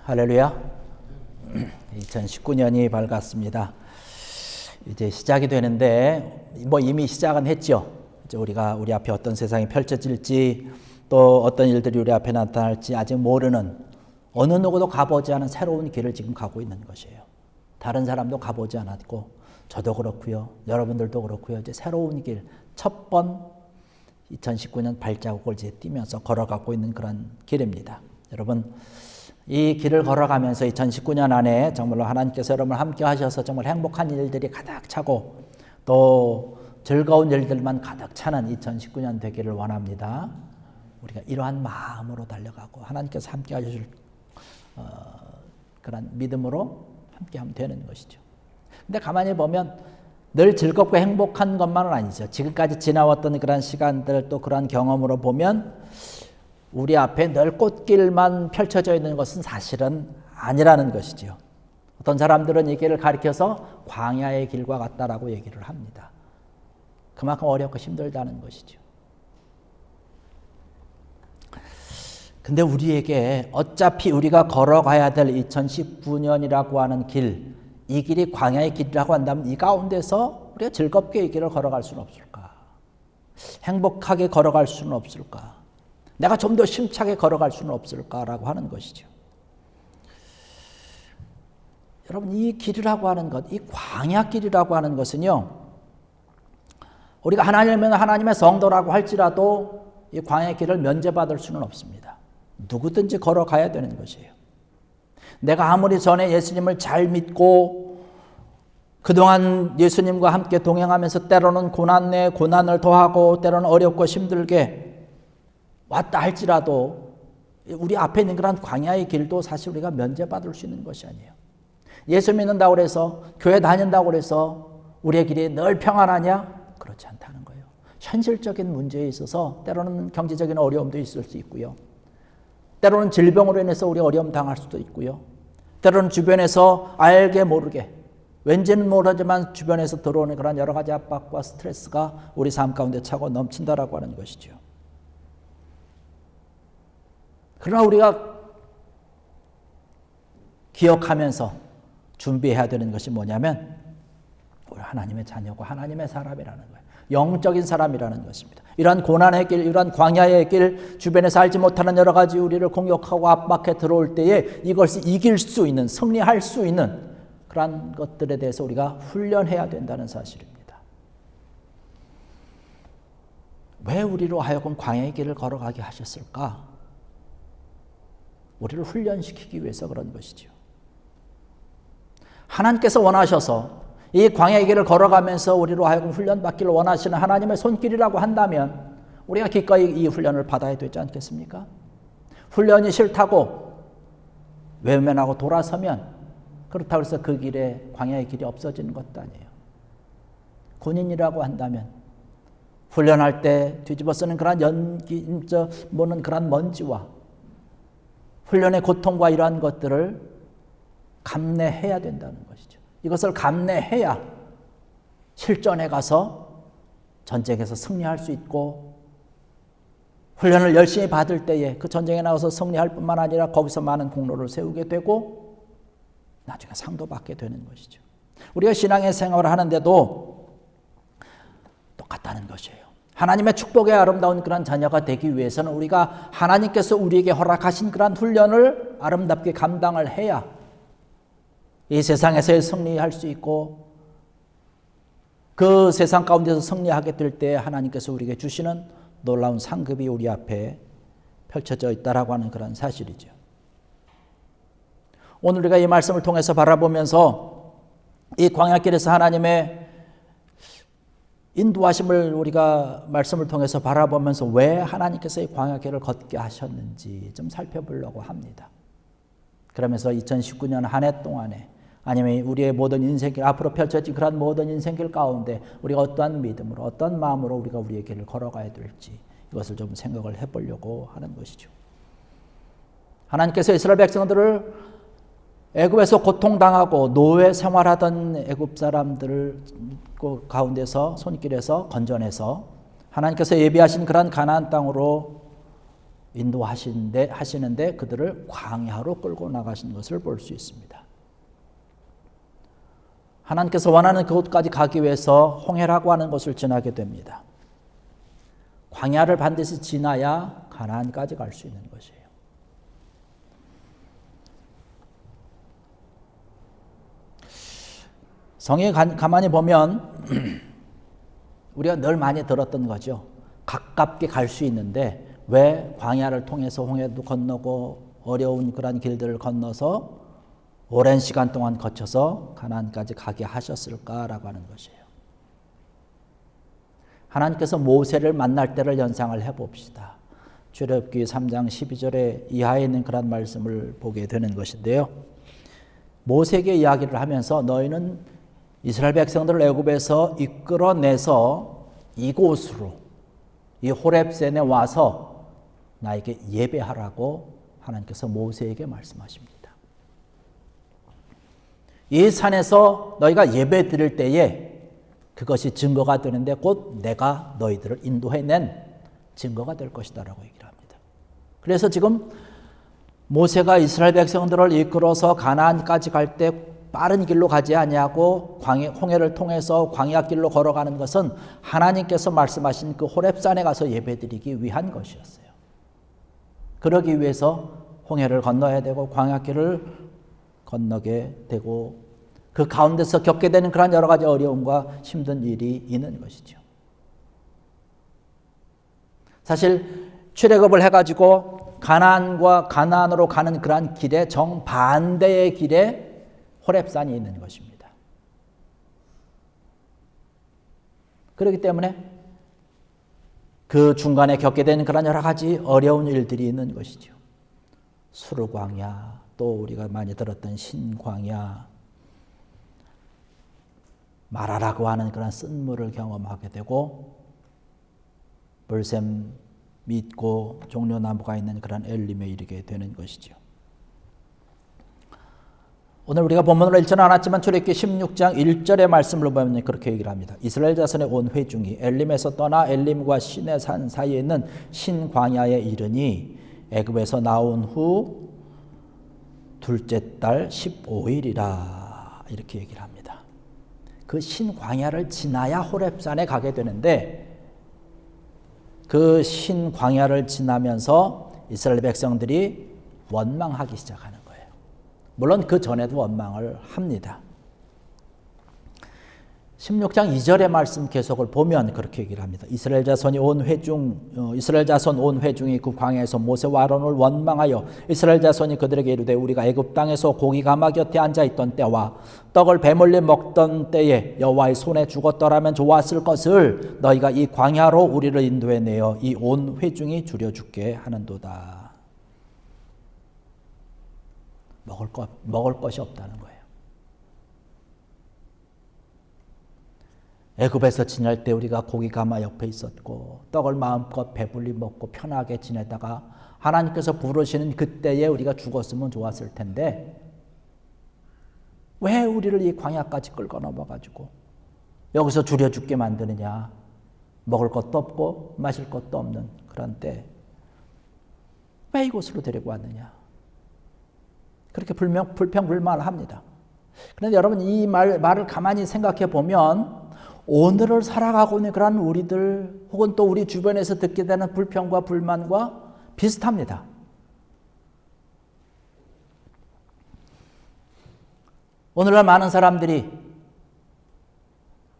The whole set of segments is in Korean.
할렐루야. 2019년이 밝았습니다. 이제 시작이 되는데 이미 시작은 했죠. 이제 우리가 우리 앞에 어떤 세상이 펼쳐질지 또 어떤 일들이 우리 앞에 나타날지 아직 모르는 어느 누구도 가보지 않은 새로운 길을 지금 가고 있는 것이에요. 다른 사람도 가보지 않았고 저도 그렇고요. 여러분들도 그렇고요. 이제 새로운 길, 첫 번 2019년 발자국을 이제 뛰면서 걸어가고 있는 그런 길입니다. 여러분, 이 길을 걸어가면서 2019년 안에 정말로 하나님께서 여러분을 함께 하셔서 정말 행복한 일들이 가득 차고 또 즐거운 일들만 가득 차는 2019년 되기를 원합니다. 우리가 이러한 마음으로 달려가고 하나님께서 함께 하실 그런 믿음으로 함께 하면 되는 것이죠. 근데 가만히 보면 늘 즐겁고 행복한 것만은 아니죠. 지금까지 지나왔던 그런 시간들 또 그런 경험으로 보면 우리 앞에 늘 꽃길만 펼쳐져 있는 것은 사실은 아니라는 것이죠. 어떤 사람들은 이 길을 가리켜서 광야의 길과 같다라고 얘기를 합니다. 그만큼 어렵고 힘들다는 것이죠. 근데 우리에게 어차피 우리가 걸어가야 될 2019년이라고 하는 길, 이 길이 광야의 길이라고 한다면 이 가운데서 우리가 즐겁게 이 길을 걸어갈 수는 없을까? 행복하게 걸어갈 수는 없을까? 내가 좀 더 힘차게 걸어갈 수는 없을까라고 하는 것이죠. 여러분, 이 길이라고 하는 것, 이 광야길이라고 하는 것은요, 우리가 하나님의 성도라고 할지라도 이 광야의 길을 면제받을 수는 없습니다. 누구든지 걸어가야 되는 것이에요. 내가 아무리 전에 예수님을 잘 믿고 그동안 예수님과 함께 동행하면서 때로는 고난 내에 고난을 더하고 때로는 어렵고 힘들게 왔다 할지라도 우리 앞에 있는 그런 광야의 길도 사실 우리가 면제받을 수 있는 것이 아니에요. 예수 믿는다고 해서 교회 다닌다고 해서 우리의 길이 늘 평안하냐? 그렇지 않다는 거예요. 현실적인 문제에 있어서 때로는 경제적인 어려움도 있을 수 있고요. 때로는 질병으로 인해서 우리 어려움 당할 수도 있고요. 때로는 주변에서 알게 모르게 왠지는 모르지만 주변에서 들어오는 그런 여러 가지 압박과 스트레스가 우리 삶 가운데 차고 넘친다라고 하는 것이죠. 그러나 우리가 기억하면서 준비해야 되는 것이 뭐냐면 우리 하나님의 자녀고 하나님의 사람이라는 거예요. 영적인 사람이라는 것입니다. 이러한 고난의 길, 이러한 광야의 길, 주변에서 알지 못하는 여러 가지 우리를 공격하고 압박해 들어올 때에 이것을 이길 수 있는, 승리할 수 있는 그러한 것들에 대해서 우리가 훈련해야 된다는 사실입니다. 왜 우리로 하여금 광야의 길을 걸어가게 하셨을까? 우리를 훈련시키기 위해서 그런 것이죠. 하나님께서 원하셔서 이 광야의 길을 걸어가면서 우리로 하여금 훈련받기를 원하시는 하나님의 손길이라고 한다면 우리가 기꺼이 이 훈련을 받아야 되지 않겠습니까? 훈련이 싫다고 외면하고 돌아서면 그렇다고 해서 그 길에 광야의 길이 없어지는 것도 아니에요. 군인이라고 한다면 훈련할 때 뒤집어 쓰는 그런 모는 그런 먼지와 훈련의 고통과 이러한 것들을 감내해야 된다는 것이죠. 이것을 감내해야 실전에 가서 전쟁에서 승리할 수 있고 훈련을 열심히 받을 때에 그 전쟁에 나가서 승리할 뿐만 아니라 거기서 많은 공로를 세우게 되고 나중에 상도 받게 되는 것이죠. 우리가 신앙의 생활을 하는데도 똑같다는 것이에요. 하나님의 축복의 아름다운 그런 자녀가 되기 위해서는 우리가 하나님께서 우리에게 허락하신 그런 훈련을 아름답게 감당을 해야 이 세상에서 승리할 수 있고 그 세상 가운데서 승리하게 될 때 하나님께서 우리에게 주시는 놀라운 상급이 우리 앞에 펼쳐져 있다라고 하는 그런 사실이죠. 오늘 우리가 이 말씀을 통해서 바라보면서 이 광야길에서 하나님의 인도하심을 우리가 말씀을 통해서 바라보면서 왜 하나님께서 이 광야길을 걷게 하셨는지 좀 살펴보려고 합니다. 그러면서 2019년 한 해 동안에 아니면 우리의 모든 인생길 앞으로 펼쳐진 그런 모든 인생길 가운데 우리가 어떠한 믿음으로 어떤 마음으로 우리가 우리의 길을 걸어가야 될지 이것을 좀 생각을 해보려고 하는 것이죠. 하나님께서 이스라엘 백성들을 애굽에서 고통당하고 노예 생활하던 애굽 사람들을 가운데서 손길에서 건져내서 하나님께서 예비하신 그런 가나안 땅으로 인도하시는데 그들을 광야로 끌고 나가신 것을 볼 수 있습니다. 하나님께서 원하는 그곳까지 가기 위해서 홍해라고 하는 곳을 지나게 됩니다. 광야를 반드시 지나야 가나안까지 갈 수 있는 것이에요. 성경에 가만히 보면 우리가 늘 많이 들었던 거죠. 가깝게 갈 수 있는데 왜 광야를 통해서 홍해도 건너고 어려운 그런 길들을 건너서 오랜 시간 동안 거쳐서 가나안까지 가게 하셨을까라고 하는 것이에요. 하나님께서 모세를 만날 때를 연상을 해봅시다. 출애굽기 3장 12절에 이하에 있는 그런 말씀을 보게 되는 것인데요. 모세에게 이야기를 하면서 너희는 이스라엘 백성들을 애굽에서 이끌어내서 이곳으로 이 호렙산에 와서 나에게 예배하라고 하나님께서 모세에게 말씀하십니다. 이 산에서 너희가 예배 드릴 때에 그것이 증거가 되는데 곧 내가 너희들을 인도해낸 증거가 될 것이다 라고 얘기를 합니다. 그래서 지금 모세가 이스라엘 백성들을 이끌어서 가나안까지 갈 때 빠른 길로 가지 아니하고 홍해를 통해서 광야길로 걸어가는 것은 하나님께서 말씀하신 그 호렙산에 가서 예배드리기 위한 것이었어요. 그러기 위해서 홍해를 건너야 되고 광야길을 건너게 되고 그 가운데서 겪게 되는 그런 여러 가지 어려움과 힘든 일이 있는 것이죠. 사실 출애굽을 해가지고 가나안으로 가는 그러한 길의 정반대의 길에 호렙산이 있는 것입니다. 그렇기 때문에 그 중간에 겪게 되는 그런 여러 가지 어려운 일들이 있는 것이죠. 수르광야, 또 우리가 많이 들었던 신광야, 마라라고 하는 그런 쓴물을 경험하게 되고 벌샘 믿고 종려나무가 있는 그런 엘림에 이르게 되는 것이죠. 오늘 우리가 본문으로 읽지는 않았지만 출애굽기 16장 1절의 말씀을 보면 그렇게 얘기를 합니다. 이스라엘 자손의 온 회중이 엘림에서 떠나 엘림과 시내 산 사이에 있는 신광야에 이르니 애굽에서 나온 후 둘째 달 15일이라 이렇게 얘기를 합니다. 그 신광야를 지나야 호렙산에 가게 되는데 그 신광야를 지나면서 이스라엘 백성들이 원망하기 시작하는 거예요. 물론 그 전에도 원망을 합니다. 16장 2절의 말씀 계속을 보면 그렇게 얘기를 합니다. 이스라엘 자손 온 회중이 그 광야에서 모세와 아론을 원망하여 이스라엘 자손이 그들에게 이르되 우리가 애굽 땅에서 고기 가마 곁에 앉아 있던 때와 떡을 배멀리 먹던 때에 여호와의 손에 죽었더라면 좋았을 것을 너희가 이 광야로 우리를 인도해 내어 이 온 회중이 줄여 죽게 하는도다. 먹을 것이 없다는 거예요. 애굽에서 지낼 때 우리가 고기 가마 옆에 있었고 떡을 마음껏 배불리 먹고 편하게 지내다가 하나님께서 부르시는 그때에 우리가 죽었으면 좋았을 텐데 왜 우리를 이 광야까지 끌고 넘어가지고 여기서 줄여 죽게 만드느냐. 먹을 것도 없고 마실 것도 없는 그런 때 왜 이곳으로 데리고 왔느냐. 그렇게 불평불만을 합니다. 그런데 여러분 이 말을 가만히 생각해 보면 오늘을 살아가고 있는 그런 우리들 혹은 또 우리 주변에서 듣게 되는 불평과 불만과 비슷합니다. 오늘날 많은 사람들이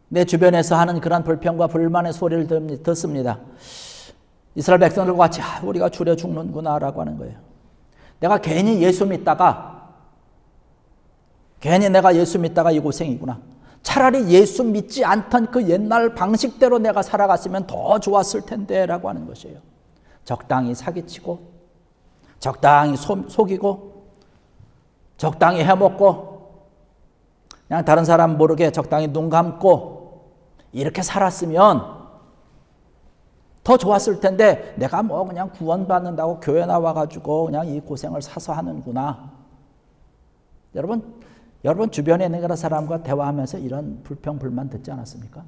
내 주변에서 하는 그런 불평과 불만의 소리를 듣습니다. 이스라엘 백성들과 같이 우리가 줄여 죽는구나 라고 하는 거예요. 내가 괜히 예수 믿다가 이 고생이구나. 차라리 예수 믿지 않던 그 옛날 방식대로 내가 살아갔으면 더 좋았을 텐데 라고 하는 것이에요. 적당히 사기치고 적당히 속이고 적당히 해먹고 그냥 다른 사람 모르게 적당히 눈 감고 이렇게 살았으면 더 좋았을 텐데 내가 뭐 그냥 구원받는다고 교회 나와가지고 그냥 이 고생을 사서 하는구나. 여러분 주변에 있는 그런 사람과 대화하면서 이런 불평, 불만 듣지 않았습니까?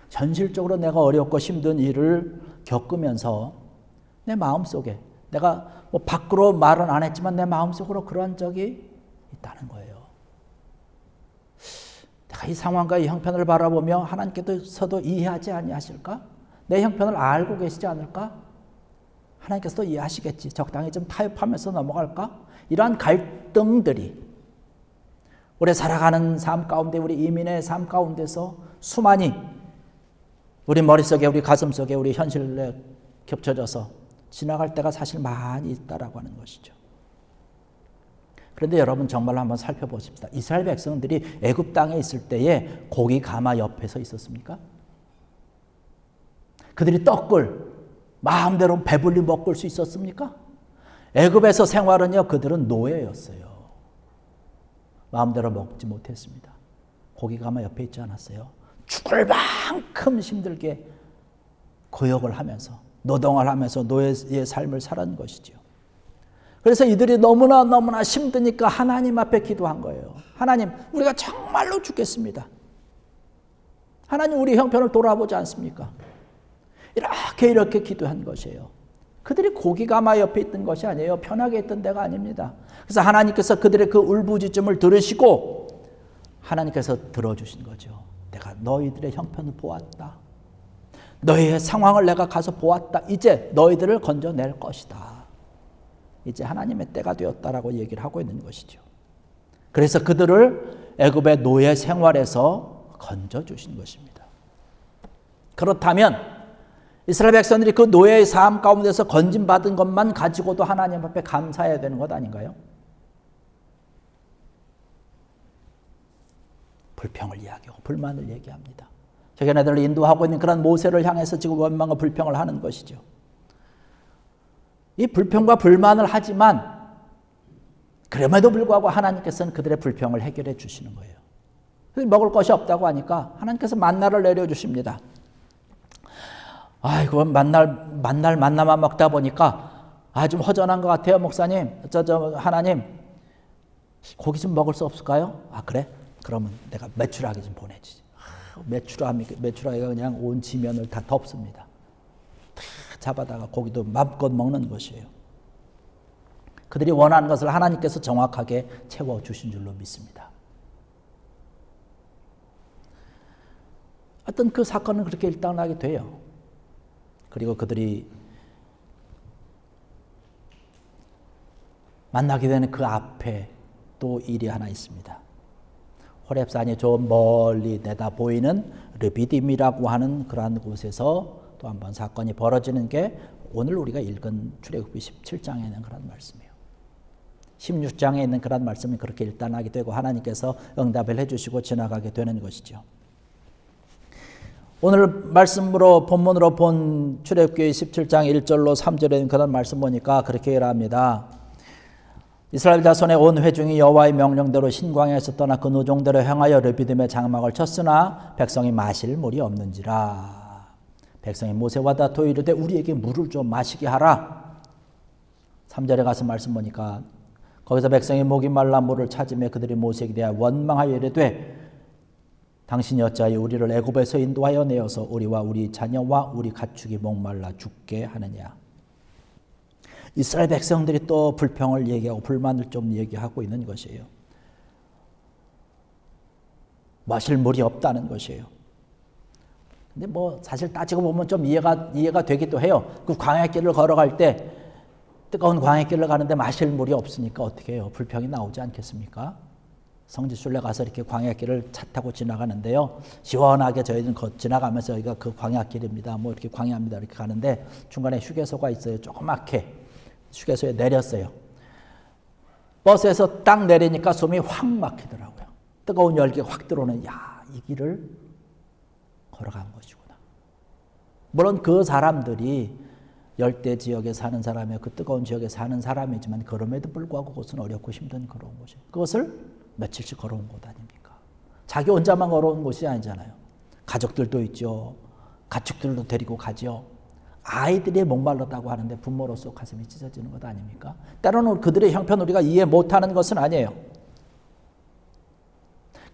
현실적으로 내가 어렵고 힘든 일을 겪으면서 내 마음속에 내가 뭐 밖으로 말은 안 했지만 내 마음속으로 그러한 적이 있다는 거예요. 내가 이 상황과 이 형편을 바라보며 하나님께서도 이해하지 아니하실까? 내 형편을 알고 계시지 않을까? 하나님께서도 이해하시겠지. 적당히 좀 타협하면서 넘어갈까? 이러한 갈등들이 우리 살아가는 삶 가운데, 우리 이민의 삶 가운데서 수많이 우리 머릿속에, 우리 가슴속에, 우리 현실에 겹쳐져서 지나갈 때가 사실 많이 있다라고 하는 것이죠. 그런데 여러분 정말로 한번 살펴보십시다. 이스라엘 백성들이 애굽 땅에 있을 때에 고기 가마 옆에서 있었습니까? 그들이 떡을 마음대로 배불리 먹을 수 있었습니까? 애굽에서 생활은요, 그들은 노예였어요. 마음대로 먹지 못했습니다. 고기 가마 옆에 있지 않았어요. 죽을 만큼 힘들게 고역을 하면서 노동을 하면서 노예의 삶을 살았는 것이죠. 그래서 이들이 너무나 힘드니까 하나님 앞에 기도한 거예요. 하나님, 우리가 정말로 죽겠습니다. 하나님, 우리 형편을 돌아보지 않습니까? 이렇게 기도한 것이에요. 그들이 고기 가마 옆에 있던 것이 아니에요. 편하게 있던 데가 아닙니다. 그래서 하나님께서 그들의 그 울부짖음을 들으시고 하나님께서 들어주신 거죠. 내가 너희들의 형편을 보았다. 너희의 상황을 내가 가서 보았다. 이제 너희들을 건져낼 것이다. 이제 하나님의 때가 되었다라고 얘기를 하고 있는 것이죠. 그래서 그들을 애굽의 노예 생활에서 건져주신 것입니다. 그렇다면 이스라엘 백성들이 그 노예의 삶 가운데서 건진받은 것만 가지고도 하나님 앞에 감사해야 되는 것 아닌가요? 불평을 이야기하고 불만을 얘기합니다. 자기네들을 인도하고 있는 그런 모세를 향해서 지금 원망과 불평을 하는 것이죠. 이 불평과 불만을 하지만 그럼에도 불구하고 하나님께서는 그들의 불평을 해결해 주시는 거예요. 먹을 것이 없다고 하니까 하나님께서 만나를 내려주십니다. 아이고, 만나만 먹다 보니까 좀 허전한 것 같아요, 목사님. 하나님, 고기 좀 먹을 수 없을까요? 그래? 그러면 내가 메추라기 좀 보내주지. 메추라기가 그냥 온 지면을 다 덮습니다. 다 잡아다가 고기도 맘껏 먹는 것이에요. 그들이 원하는 것을 하나님께서 정확하게 채워주신 줄로 믿습니다. 어떤 그 사건은 그렇게 일단락이 돼요. 그리고 그들이 만나게 되는 그 앞에 또 일이 하나 있습니다. 호렙산이 좀 멀리 내다 보이는 르비딤이라고 하는 그러한 곳에서 또 한 번 사건이 벌어지는 게 오늘 우리가 읽은 출애굽기 17장에 있는 그런 말씀이에요. 16장에 있는 그런 말씀이 그렇게 일단하게 되고 하나님께서 응답을 해주시고 지나가게 되는 것이죠. 오늘 말씀으로 본문으로 본 출애굽기 17장 1절로 3절에 그런 말씀 보니까 그렇게 얘기합니다. 이스라엘 자손의 온 회중이 여호와의 명령대로 신광야에서 떠나 그 노종대로 행하여 르비딤의 장막을 쳤으나 백성이 마실 물이 없는지라. 백성이 모세와 다투어 이르되 우리에게 물을 좀 마시게 하라. 3절에 가서 말씀 보니까 거기서 백성이 목이 말라 물을 찾으며 그들이 모세에게 대하여 원망하여 이르되 당신이 어찌하여 우리를 애굽에서 인도하여 내어서 우리와 우리 자녀와 우리 가축이 목말라 죽게 하느냐. 이스라엘 백성들이 또 불평을 얘기하고 불만을 좀 얘기하고 있는 것이에요. 마실 물이 없다는 것이에요. 근데 뭐 사실 따지고 보면 좀 이해가 되기도 해요. 그 광야길을 걸어갈 때 뜨거운 광야길을 가는데 마실 물이 없으니까 어떻게 해요? 불평이 나오지 않겠습니까? 성지순례 가서 이렇게 광야길을 차 타고 지나가는데요. 시원하게 저희는 지나가면서 여기가 그 광야길입니다. 뭐 이렇게 광야입니다. 이렇게 가는데 중간에 휴게소가 있어요. 조그맣게 휴게소에 내렸어요. 버스에서 딱 내리니까 숨이 확 막히더라고요. 뜨거운 열기가 확 들어오는, 이 길을 걸어간 것이구나. 물론 그 사람들이 열대 지역에 사는 사람이고 그 뜨거운 지역에 사는 사람이지만 그럼에도 불구하고 그것은 어렵고 힘든 걸어온 곳이에요. 그것을 며칠씩 걸어온 곳 아닙니까? 자기 혼자만 걸어온 곳이 아니잖아요. 가족들도 있죠. 가축들도 데리고 가죠. 아이들이 목말랐다고 하는데 부모로서 가슴이 찢어지는 것 아닙니까? 때로는 그들의 형편 우리가 이해 못하는 것은 아니에요.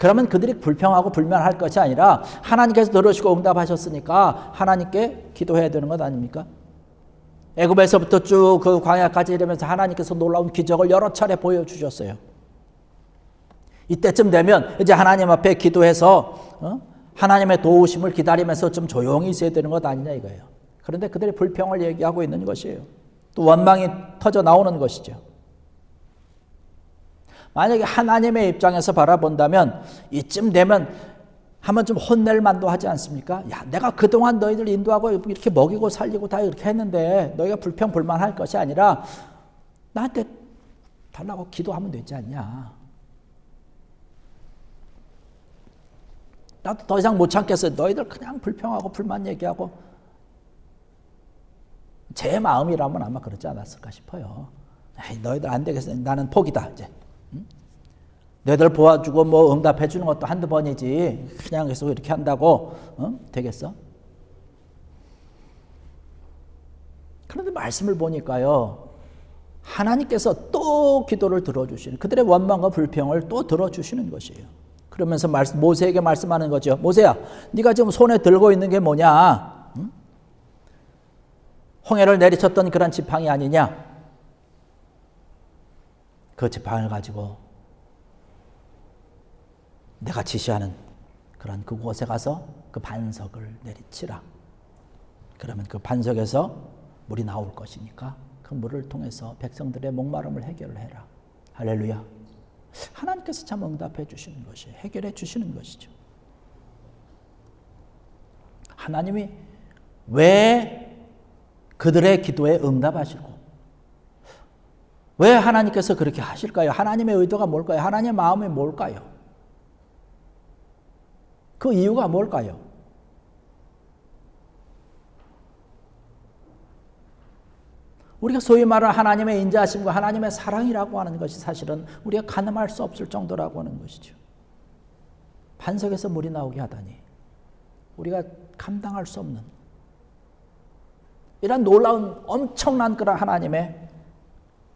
그러면 그들이 불평하고 불만할 것이 아니라 하나님께서 들으시고 응답하셨으니까 하나님께 기도해야 되는 것 아닙니까? 애굽에서부터 쭉 그 광야까지 이러면서 하나님께서 놀라운 기적을 여러 차례 보여주셨어요. 이때쯤 되면 이제 하나님 앞에 기도해서 하나님의 도우심을 기다리면서 좀 조용히 있어야 되는 것 아니냐 이거예요. 그런데 그들이 불평을 얘기하고 있는 것이에요. 또 원망이 터져 나오는 것이죠. 만약에 하나님의 입장에서 바라본다면 이쯤 되면 한번 좀 혼낼 만도 하지 않습니까? 야, 내가 그동안 너희들 인도하고 이렇게 먹이고 살리고 다 이렇게 했는데 너희가 불평 불만할 것이 아니라 나한테 달라고 기도하면 되지 않냐. 나도 더 이상 못 참겠어요. 너희들 그냥 불평하고 불만 얘기하고. 제 마음이라면 아마 그러지 않았을까 싶어요. 에이, 너희들 안 되겠어. 나는 포기다 이제. 너희들 도와주고 뭐 응답해 주는 것도 한두 번이지. 그냥 계속 이렇게 한다고 되겠어? 그런데 말씀을 보니까요. 하나님께서 또 기도를 들어주시는, 그들의 원망과 불평을 또 들어주시는 것이에요. 그러면서 모세에게 말씀하는 거죠. 모세야, 네가 지금 손에 들고 있는 게 뭐냐? 홍해를 내리쳤던 그런 지팡이 아니냐? 그 지팡이를 가지고 내가 지시하는 그런 그곳에 가서 그 반석을 내리치라. 그러면 그 반석에서 물이 나올 것이니까 그 물을 통해서 백성들의 목마름을 해결을 해라. 할렐루야. 하나님께서 참 응답해 주시는 것이에요. 해결해 주시는 것이죠. 하나님이 왜 그들의 기도에 응답하시고 왜 하나님께서 그렇게 하실까요? 하나님의 의도가 뭘까요? 하나님의 마음이 뭘까요? 그 이유가 뭘까요? 우리가 소위 말하는 하나님의 인자하심과 하나님의 사랑이라고 하는 것이 사실은 우리가 가늠할 수 없을 정도라고 하는 것이죠. 반석에서 물이 나오게 하다니 우리가 감당할 수 없는 이런 놀라운 엄청난 그런 하나님의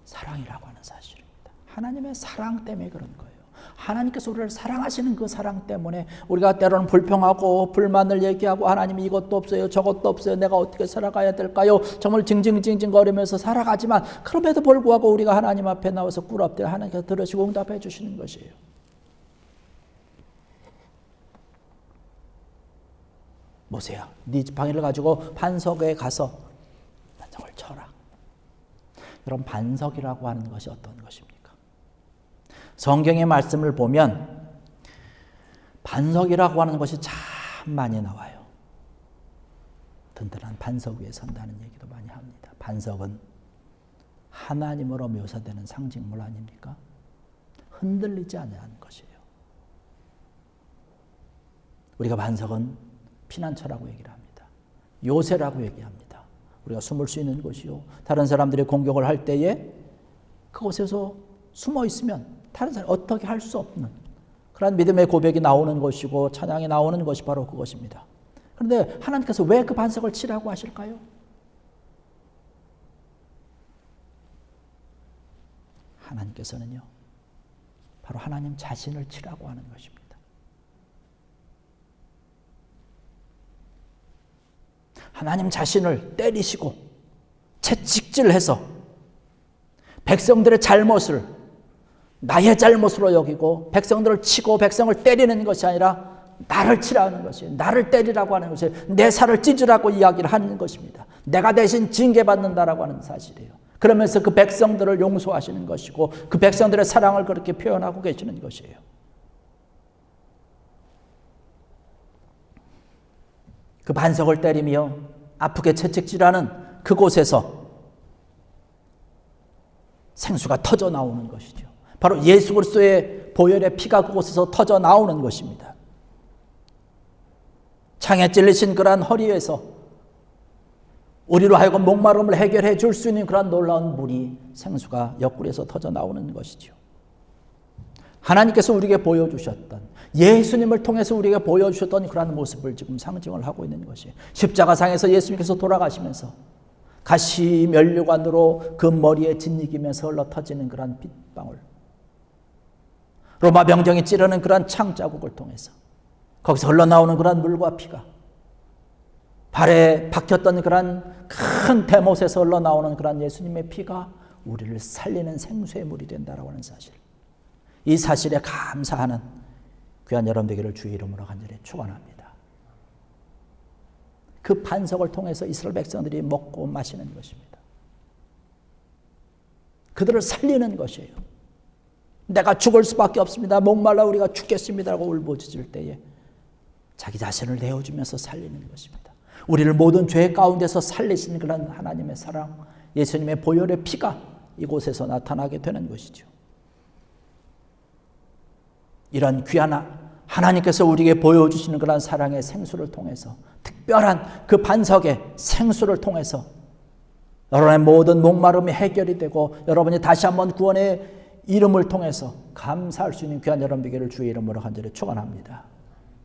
사랑이라고 하는 사실입니다. 하나님의 사랑 때문에 그런 거예요. 하나님께서 우리를 사랑하시는 그 사랑 때문에 우리가 때로는 불평하고 불만을 얘기하고 하나님 이것도 없어요 저것도 없어요 내가 어떻게 살아가야 될까요? 정말 징징징징거리면서 살아가지만 그럼에도 불구하고 우리가 하나님 앞에 나와서 꿇어엎드려 하나님께서 들으시고 응답해 주시는 것이에요. 모세야, 네 지팡이를 가지고 반석에 가서 반석을 쳐라. 여러분, 반석이라고 하는 것이 어떤 것입니까? 성경의 말씀을 보면 반석이라고 하는 것이 참 많이 나와요. 든든한 반석 위에 선다는 얘기도 많이 합니다. 반석은 하나님으로 묘사되는 상징물 아닙니까? 흔들리지 않는 것이에요. 우리가 반석은 피난처라고 얘기를 합니다. 요새라고 얘기합니다. 우리가 숨을 수 있는 곳이요. 다른 사람들이 공격을 할 때에 그곳에서 숨어 있으면 다른 사람이 어떻게 할 수 없는 그런 믿음의 고백이 나오는 것이고 찬양이 나오는 것이 바로 그것입니다. 그런데 하나님께서 왜 그 반석을 치라고 하실까요? 하나님께서는요, 바로 하나님 자신을 치라고 하는 것입니다. 하나님 자신을 때리시고 채찍질해서 백성들의 잘못을 나의 잘못으로 여기고 백성들을 치고 백성을 때리는 것이 아니라 나를 치라는 것이에요. 나를 때리라고 하는 것이에요. 내 살을 찢으라고 이야기를 하는 것입니다. 내가 대신 징계받는다라고 하는 사실이에요. 그러면서 그 백성들을 용서하시는 것이고 그 백성들의 사랑을 그렇게 표현하고 계시는 것이에요. 그 반석을 때리며 아프게 채찍질하는 그곳에서 생수가 터져 나오는 것이죠. 바로 예수 그리스도의 보혈의 피가 그곳에서 터져 나오는 것입니다. 창에 찔리신 그러한 허리에서 우리로 하여금 목마름을 해결해 줄 수 있는 그러한 놀라운 물이 생수가 옆구리에서 터져 나오는 것이죠. 하나님께서 우리에게 보여주셨던 예수님을 통해서 우리에게 보여주셨던 그러한 모습을 지금 상징을 하고 있는 것이에요. 십자가상에서 예수님께서 돌아가시면서 가시 면류관으로 그 머리에 짓이기면서 흘러 터지는 그러한 핏방울. 로마 병정이 찌르는 그러한 창자국을 통해서 거기서 흘러나오는 그러한 물과 피가 발에 박혔던 그러한 큰 대못에서 흘러나오는 그러한 예수님의 피가 우리를 살리는 생수의 물이 된다라고 하는 사실, 이 사실에 감사하는 귀한 여러분 되기를 주의 이름으로 간절히 축원합니다. 그 반석을 통해서 이스라엘 백성들이 먹고 마시는 것입니다. 그들을 살리는 것이에요. 내가 죽을 수밖에 없습니다. 목말라 우리가 죽겠습니다라고 울부짖을 때에 자기 자신을 내어주면서 살리는 것입니다. 우리를 모든 죄 가운데서 살리신 그런 하나님의 사랑, 예수님의 보혈의 피가 이곳에서 나타나게 되는 것이죠. 이런 귀한 하나님께서 우리에게 보여주시는 그런 사랑의 생수를 통해서, 특별한 그 반석의 생수를 통해서 여러분의 모든 목마름이 해결이 되고 여러분이 다시 한번 구원의 이름을 통해서 감사할 수 있는 귀한 여러분 되기를 주의 이름으로 간절히 축원합니다.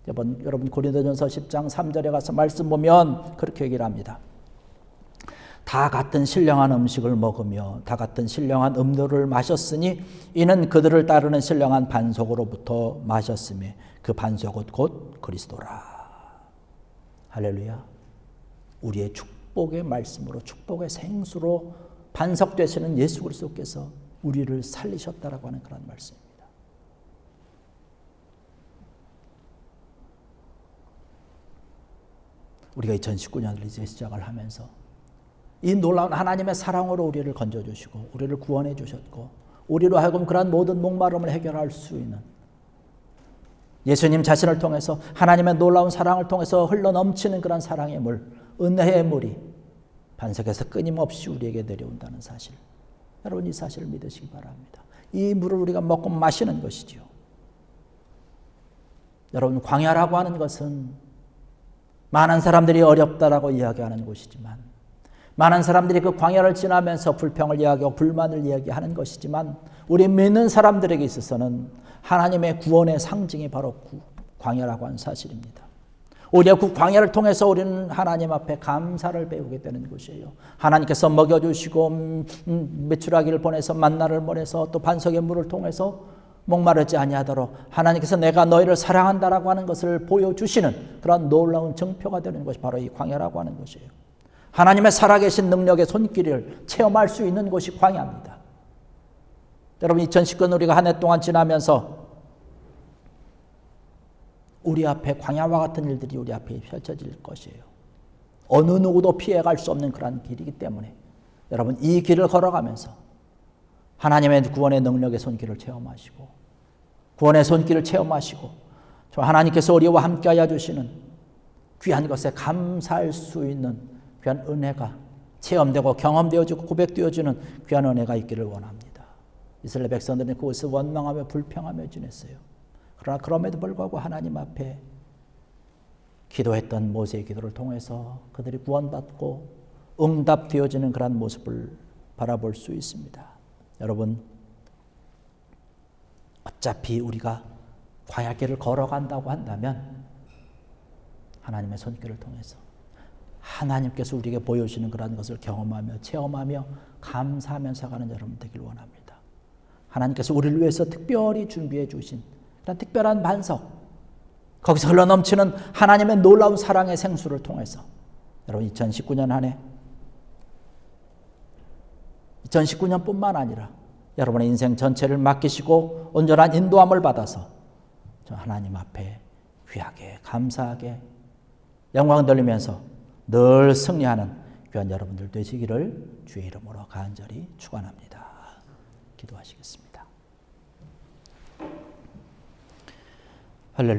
여러분 고린도전서 10장 3절에 가서 말씀 보면 그렇게 얘기를 합니다. 다 같은 신령한 음식을 먹으며 다 같은 신령한 음료를 마셨으니 이는 그들을 따르는 신령한 반석으로부터 마셨으며 그 반석은 곧 그리스도라. 할렐루야. 우리의 축복의 말씀으로, 축복의 생수로 반석 되시는 예수 그리스도께서 우리를 살리셨다라고 하는 그런 말씀입니다. 우리가 2019년을 이제 시작을 하면서 이 놀라운 하나님의 사랑으로 우리를 건져주시고 우리를 구원해 주셨고 우리로 하여금 그러한 모든 목마름을 해결할 수 있는 예수님 자신을 통해서 하나님의 놀라운 사랑을 통해서 흘러넘치는 그런 사랑의 물, 은혜의 물이 반석에서 끊임없이 우리에게 내려온다는 사실, 여러분 이 사실을 믿으시기 바랍니다. 이 물을 우리가 먹고 마시는 것이지요. 여러분 광야라고 하는 것은 많은 사람들이 어렵다라고 이야기하는 곳이지만, 많은 사람들이 그 광야를 지나면서 불평을 이야기하고 불만을 이야기하는 것이지만, 우리 믿는 사람들에게 있어서는 하나님의 구원의 상징이 바로 광야라고 하는 사실입니다. 오히려 그 광야를 통해서 우리는 하나님 앞에 감사를 배우게 되는 것이에요. 하나님께서 먹여주시고 메추라기를 보내서 만나를 보내서 또 반석의 물을 통해서 목마르지 아니하도록 하나님께서 내가 너희를 사랑한다라고 하는 것을 보여주시는 그런 놀라운 증표가 되는 것이 바로 이 광야라고 하는 것이에요. 하나님의 살아계신 능력의 손길을 체험할 수 있는 곳이 광야입니다. 여러분 2019년 우리가 한 해 동안 지나면서 우리 앞에 광야와 같은 일들이 우리 앞에 펼쳐질 것이에요. 어느 누구도 피해갈 수 없는 그런 길이기 때문에 여러분 이 길을 걸어가면서 하나님의 구원의 능력의 손길을 체험하시고 구원의 손길을 체험하시고 저 하나님께서 우리와 함께하여 주시는 귀한 것에 감사할 수 있는 귀한 은혜가 체험되고 경험되어지고 고백되어지는 귀한 은혜가 있기를 원합니다. 이스라엘 백성들은 그것을 원망하며 불평하며 지냈어요. 그러나 그럼에도 불구하고 하나님 앞에 기도했던 모세의 기도를 통해서 그들이 구원받고 응답되어지는 그런 모습을 바라볼 수 있습니다. 여러분 어차피 우리가 광야길을 걸어간다고 한다면 하나님의 손길을 통해서 하나님께서 우리에게 보여주시는 그런 것을 경험하며 체험하며 감사하면서 가는 여러분 되길 원합니다. 하나님께서 우리를 위해서 특별히 준비해 주신 그런 특별한 반석, 거기서 흘러넘치는 하나님의 놀라운 사랑의 생수를 통해서 여러분 2019년 한 해 2019년뿐만 아니라 여러분의 인생 전체를 맡기시고 온전한 인도함을 받아서 저 하나님 앞에 귀하게 감사하게 영광 돌리면서 늘 승리하는 귀한 여러분들 되시기를 주의 이름으로 간절히 축원합니다. 기도하시겠습니다. 할렐루야.